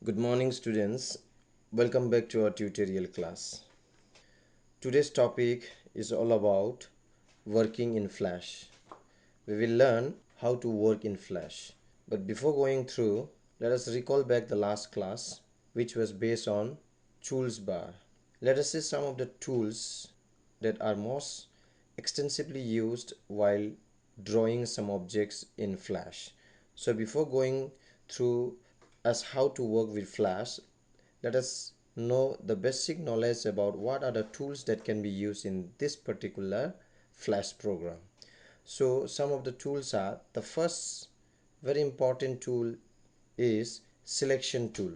Good morning, students. Welcome back to our tutorial class. Today's topic is all about working in Flash. We will learn how to work in Flash. But before going through, let us recall back the last class, which was based on tools bar. Let us see some of the tools that are most extensively used while drawing some objects in Flash. So before going through as how to work with Flash, let us know the basic knowledge about what are the tools that can be used in this particular Flash program. So some of the tools are, the first very important tool is selection tool.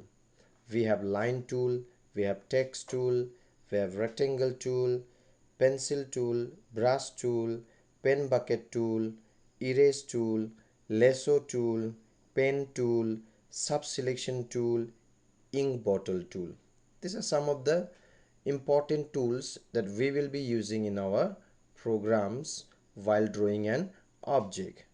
We have line tool, we have text tool, we have rectangle tool, pencil tool, brush tool, pen bucket tool, erase tool, lasso tool, pen tool, sub selection tool, ink bottle tool. These are some of the important tools that we will be using in our programs while drawing an object.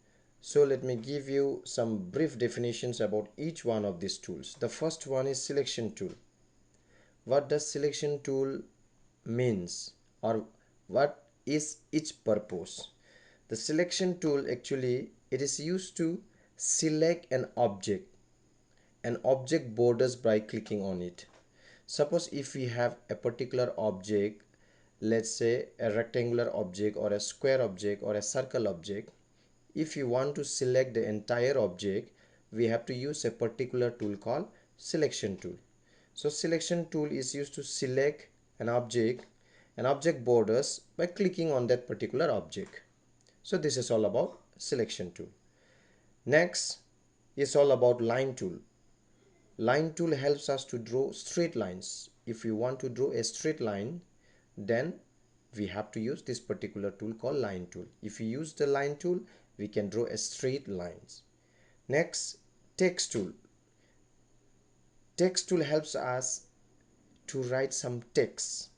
So let me give you some brief definitions about each one of these tools. The first one is selection tool. What does selection tool means, or what is its purpose? The selection tool actually, it is used to select an object borders by clicking on it. Suppose if we have a particular object, let's say a rectangular object or a square object or a circle object, if you want to select the entire object, we have to use a particular tool called selection tool. So selection tool is used to select an object borders by clicking on that particular object. So this is all about selection tool. Next is all about line tool. Line tool helps us to draw straight lines. If we want to draw a straight line, then we have to use this particular tool called line tool. If we use the line tool, we can draw a straight lines. Next, text tool. Text tool helps us to write some text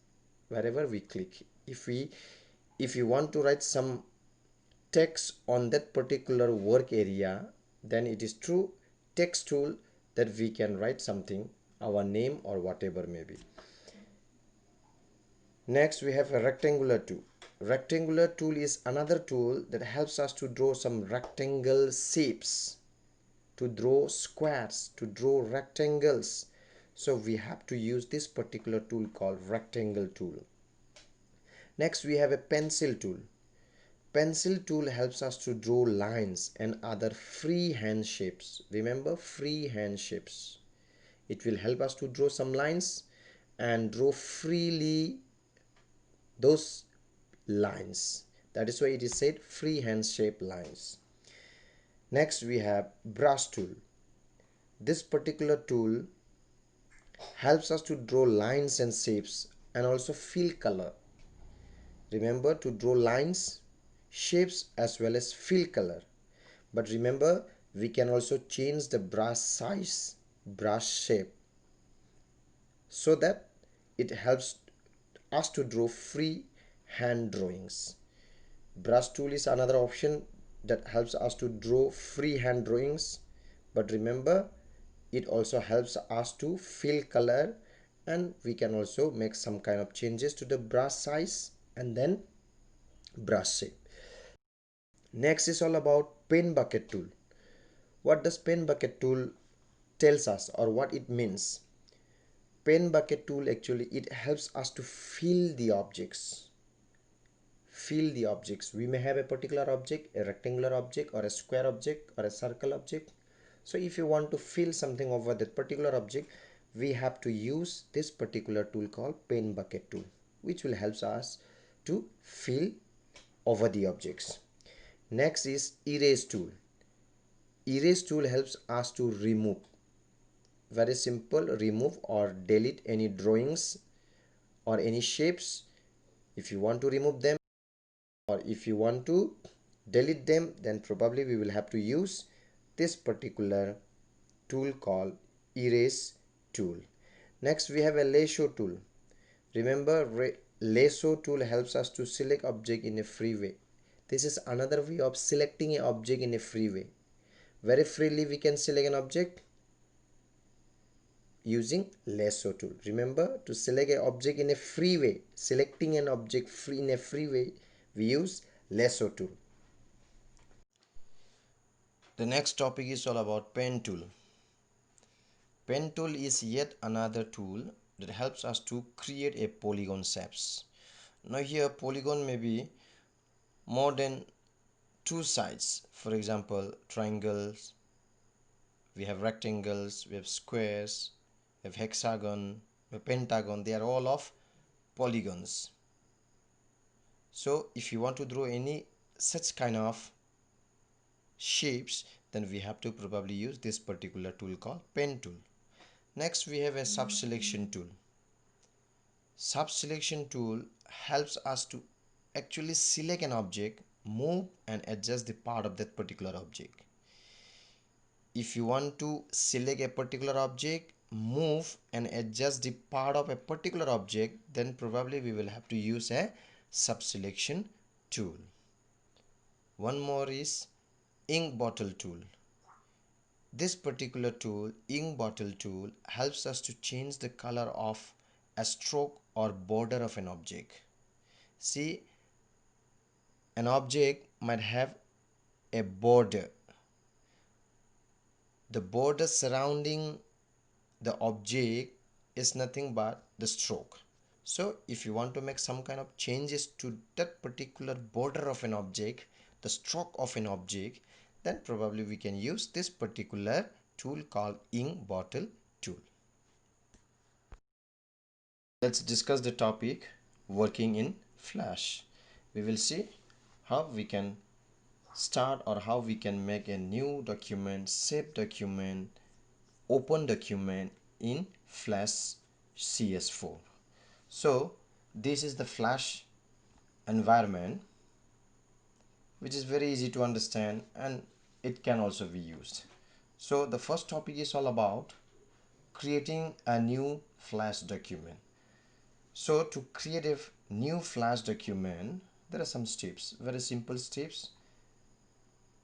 wherever we click. If we want to write some text on that particular work area, then it is through text tool that we can write something, our name or whatever may be. Next we have a rectangular tool. Rectangular tool is another tool that helps us to draw some rectangle shapes, to draw squares, to draw rectangles. So we have to use this particular tool called rectangle tool. Next we have a pencil tool. Pencil tool helps us to draw lines and other free hand shapes. Remember, free hand shapes. It will help us to draw some lines and draw freely those lines. That is why it is said free hand shape lines. Next we have brush tool. This particular tool helps us to draw lines and shapes and also fill color. Remember to draw lines, shapes as well as fill color. But remember, we can also change the brush size, brush shape, so that it helps us to draw free hand drawings. Brush tool is another option that helps us to draw free hand drawings. But remember, it also helps us to fill color, and we can also make some kind of changes to the brush size and then brush shape. Next is all about pen bucket tool. What does pen bucket tool tells us, or what it means? Pen bucket tool actually, it helps us to fill the objects. Fill the objects. We may have a particular object, a rectangular object or a square object or a circle object. So if you want to fill something over that particular object, we have to use this particular tool called pen bucket tool, which will help us to fill over the objects. Next is erase tool. Erase tool helps us to remove, very simple, remove or delete any drawings or any shapes. If you want to remove them or if you want to delete them, then probably we will have to use this particular tool called erase tool. Next we have a lasso tool. Remember, lasso tool helps us to select object in a free way. This is another way of selecting an object in a free way. Very freely we can select an object. using lasso tool. Remember, to select an object in a free way, selecting an object free in a free way, we use lasso tool. The next topic is all about pen tool. Pen tool is yet another tool that helps us to create a polygon shapes. Now here polygon may be more than two sides. For example, triangles, we have rectangles, we have squares, we have hexagon, we have pentagon. They are all of polygons. So if you want to draw any such kind of shapes, then we have to probably use this particular tool called pen tool. Next we have a subselection tool. Subselection tool helps us to actually select an object, move and adjust the part of that particular object. If you want to select a particular object, move and adjust the part of a particular object, then probably we will have to use a subselection tool. One more is ink bottle tool. This particular tool, ink bottle tool, helps us to change the color of a stroke or border of an object. See, an object might have a border. The border surrounding the object is nothing but the stroke. So if you want to make some kind of changes to that particular border of an object, the stroke of an object, then probably we can use this particular tool called ink bottle tool. Let's discuss the topic working in Flash. We will see how we can start or how we can make a new document, save document, open document in Flash CS4. So this is the Flash environment, which is very easy to understand and it can also be used. So the first topic is all about creating a new Flash document. So to create a new Flash document, there are some steps, very simple steps.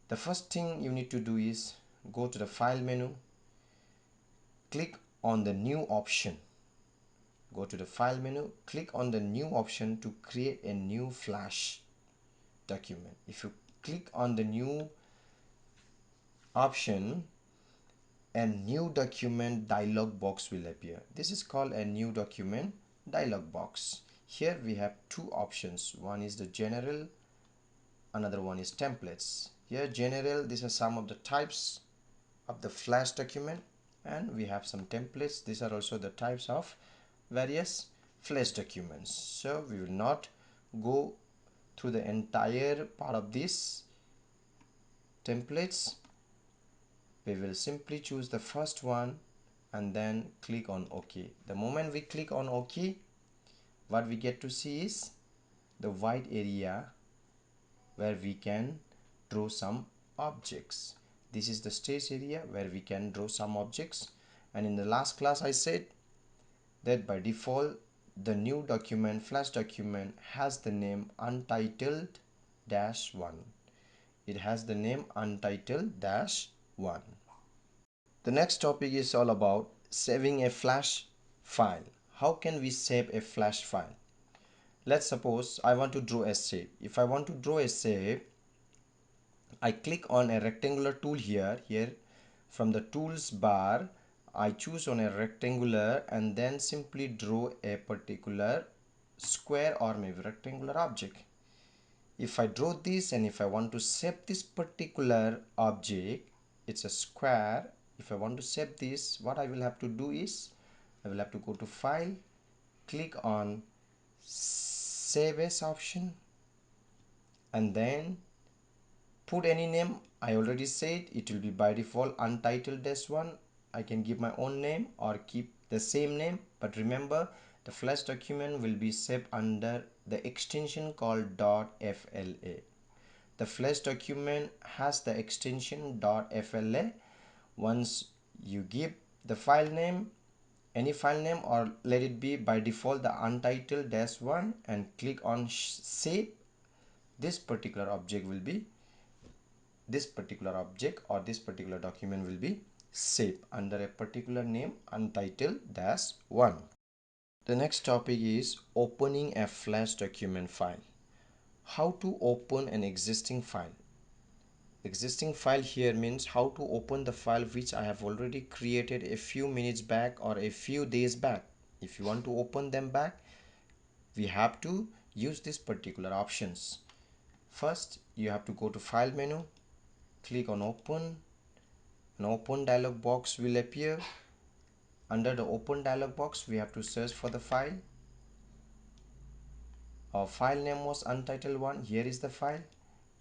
The first thing you need to do is go to the file menu, click on the new option. Go to the file menu, click on the new option to create a new Flash document. If you click on the new option, a new document dialog box will appear. This is called a new document dialog box. Here we have two options. One is the general, another one is templates. Here general, these are some of the types of the Flash document, and we have some templates. These are also the types of various Flash documents. So we will not go through the entire part of these templates. We will simply choose the first one and then click on OK. The moment we click on OK, what we get to see is the white area where we can draw some objects. This is the stage area where we can draw some objects, and in the last class I said that by default the new document, Flash document, has the name untitled -1. It has the name untitled -1. The next topic is all about saving a Flash file. How can we save a Flash file? Let's suppose I want to draw a shape. If I want to draw a shape, I click on a rectangular tool here. From the tools bar, I choose on a rectangular and then simply draw a particular square or maybe rectangular object. If I draw this and if I want to save this particular object, it's a square. If I want to save this, what I will have to do is I will have to go to file, click on save as option, and then put any name. I already said it will be by default untitled -1. I can give my own name or keep the same name, but remember the Flash document will be saved under the extension called .fla. The Flash document has the extension .fla. Once you give the file name, any file name, or let it be by default the untitled -1, and click on save, this particular object will be, this particular object or this particular document will be shape under a particular name untitled dash 1. The next topic is opening a flash document file. How to open an existing file. Existing file here means how to open the file which I have already created a few minutes back or a few days back. If you want to open them back, we have to use these particular options. First, you have to go to file menu, click on open. An open dialog box will appear. Under the open dialog box, we have to search for the file. Our file name was untitled1. Here is the file.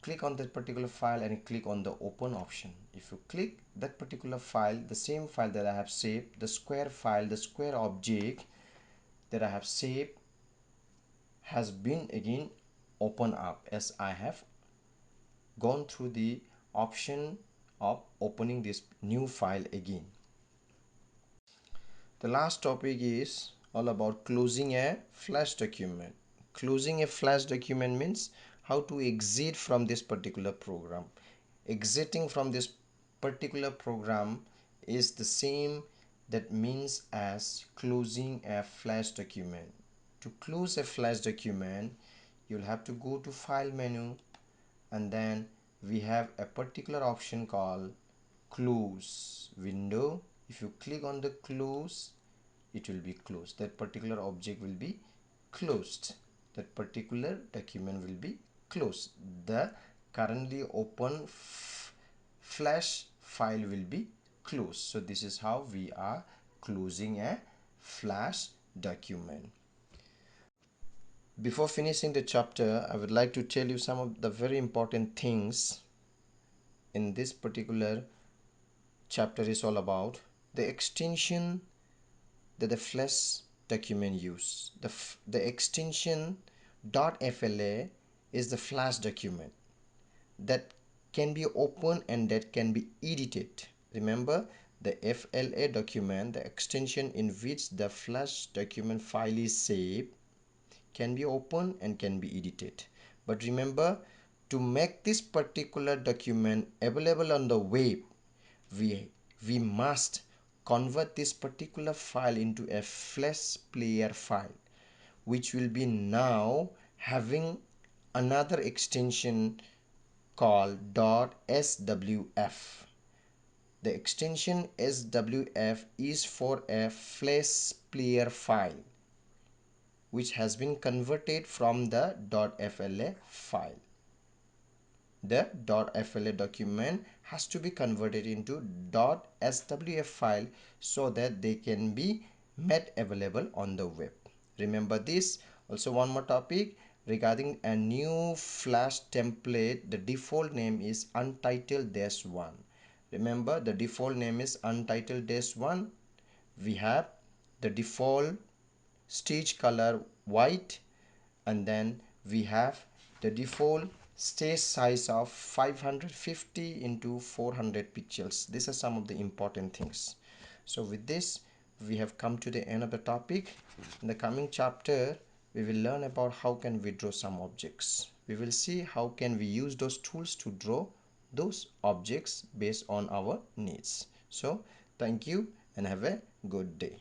Click on that particular file and click on the open option. If you click that particular file, the same file that I have saved, the square file, the square object that I have saved has been again opened up, as I have gone through the option of opening this new file again. The last topic is all about closing a flash document. Closing a flash document means how to exit from this particular program. Exiting from this particular program is the same that means as closing a flash document. To close a flash document, you'll have to go to file menu, and then we have a particular option called close window. If you click on the close, it will be closed. That particular object will be closed. That particular document will be closed. The currently open flash file will be closed. So this is how we are closing a flash document. Before finishing the chapter, I would like to tell you some of the very important things in this particular chapter is all about. The extension that the flash document use. The extension .fla is the flash document that can be opened and that can be edited. Remember, the FLA document, the extension in which the flash document file is saved, can be opened and can be edited. But remember, to make this particular document available on the web, we must convert this particular file into a flash player file, which will be now having another extension called .swf. The extension swf is for a flash player file which has been converted from the .fla file. The .fla document has to be converted into .swf file so that they can be made available on the web. Remember this. Also, one more topic regarding a new flash template. The default name is untitled-1. Remember, the default name is untitled-1. We have the default stage color white, and then we have the default stage size of 550 into 400 pixels. These are some of the important things. So with this, we have come to the end of the topic. In the coming chapter, we will learn about how can we draw some objects. We will see how can we use those tools to draw those objects based on our needs. So thank you and have a good day.